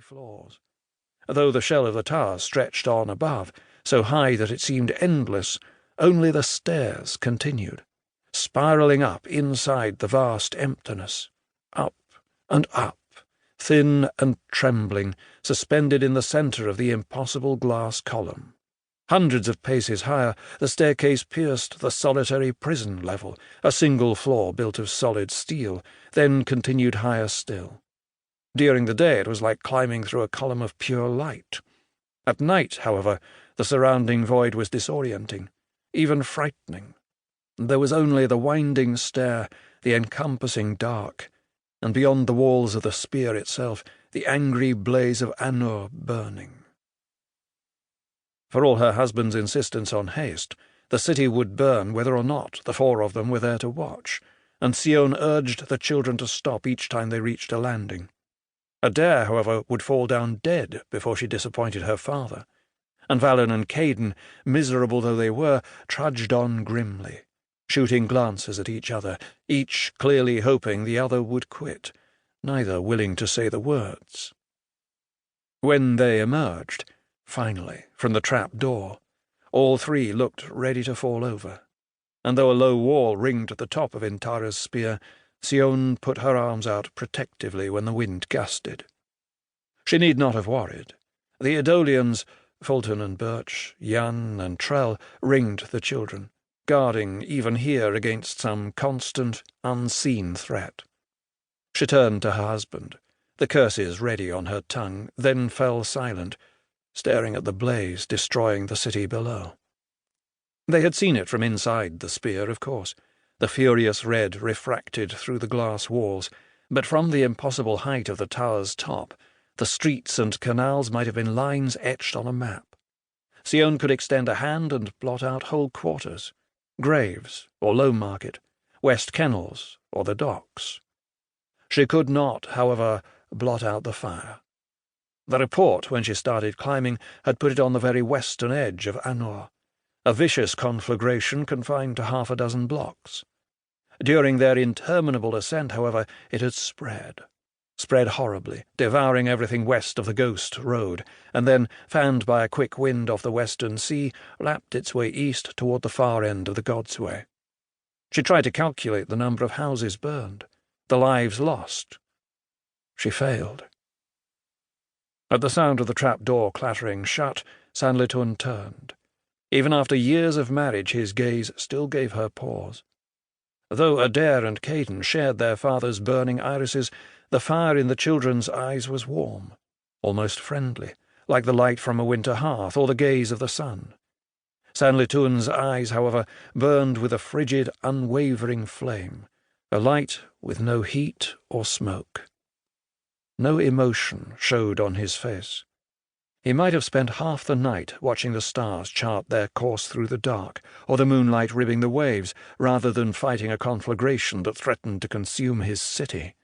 floors. Though the shell of the tower stretched on above, so high that it seemed endless, only the stairs continued, spiralling up inside the vast emptiness, up and up, thin and trembling, suspended in the centre of the impossible glass column. Hundreds of paces higher, the staircase pierced the solitary prison level, a single floor built of solid steel, then continued higher still. During the day it was like climbing through a column of pure light. At night, however, the surrounding void was disorienting, even frightening. There was only the winding stair, the encompassing dark, and beyond the walls of the spear itself, the angry blaze of Annur burning. For all her husband's insistence on haste, the city would burn whether or not the four of them were there to watch, and Sion urged the children to stop each time they reached a landing. Adare, however, would fall down dead before she disappointed her father, and Valen and Caden, miserable though they were, trudged on grimly, shooting glances at each other, each clearly hoping the other would quit, neither willing to say the words. When they emerged, finally, from the trap door, all three looked ready to fall over, and though a low wall ringed at the top of Intarra's spear, Sion put her arms out protectively when the wind gusted. She need not have worried. The Idolians, Fulton and Birch, Jan and Trell, ringed the children, guarding even here against some constant, unseen threat. She turned to her husband, the curses ready on her tongue, then fell silent, staring at the blaze destroying the city below. They had seen it from inside the spear, of course, the furious red refracted through the glass walls, but from the impossible height of the tower's top, the streets and canals might have been lines etched on a map. Sion could extend a hand and blot out whole quarters, Graves or Low Market, West Kennels or the docks. She could not, however, blot out the fire. The report, when she started climbing, had put it on the very western edge of Annur, a vicious conflagration confined to 6 blocks. During their interminable ascent, however, it had spread horribly, devouring everything west of the Ghost Road, and then, fanned by a quick wind off the western sea, lapped its way east toward the far end of the Godsway. She tried to calculate the number of houses burned, the lives lost. She failed. At the sound of the trap-door clattering shut, Sanderson turned. Even after years of marriage, his gaze still gave her pause. Though Adare and Caden shared their father's burning irises, the fire in the children's eyes was warm, almost friendly, like the light from a winter hearth or the gaze of the sun. Sanderton's eyes, however, burned with a frigid, unwavering flame, a light with no heat or smoke. No emotion showed on his face. He might have spent half the night watching the stars chart their course through the dark, or the moonlight ribbing the waves, rather than fighting a conflagration that threatened to consume his city.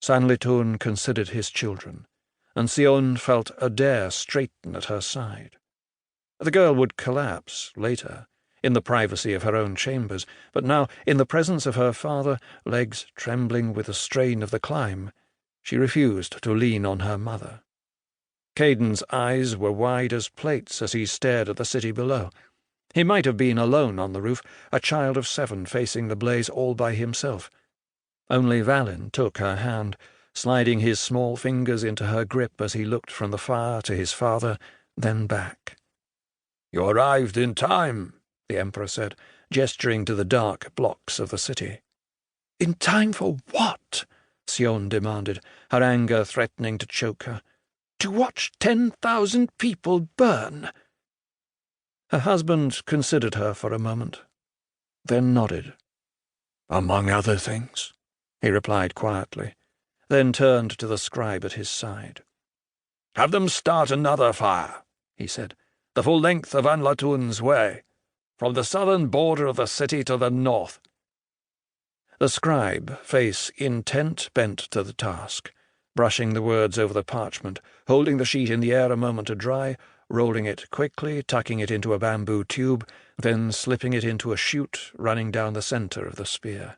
Sanderson considered his children, and Sion felt Adare straighten at her side. The girl would collapse later, in the privacy of her own chambers, but now, in the presence of her father, legs trembling with the strain of the climb, she refused to lean on her mother. Caden's eyes were wide as plates as he stared at the city below. He might have been alone on the roof, a child of 7 facing the blaze all by himself. Only Valen took her hand, sliding his small fingers into her grip as he looked from the fire to his father, then back. "You arrived in time," the Emperor said, gesturing to the dark blocks of the city. "In time for what?" Sion demanded, her anger threatening to choke her. "To watch 10,000 people burn?" Her husband considered her for a moment, then nodded. "Among other things," he replied quietly, then turned to the scribe at his side. "Have them start another fire," he said, "the full length of Anlatun's way, from the southern border of the city to the north." The scribe, face intent, bent to the task, brushing the words over the parchment, holding the sheet in the air a moment to dry, rolling it quickly, tucking it into a bamboo tube, then slipping it into a chute running down the centre of the spear.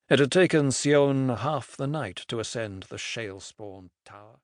It had taken Sion half the night to ascend the shale-spawned tower.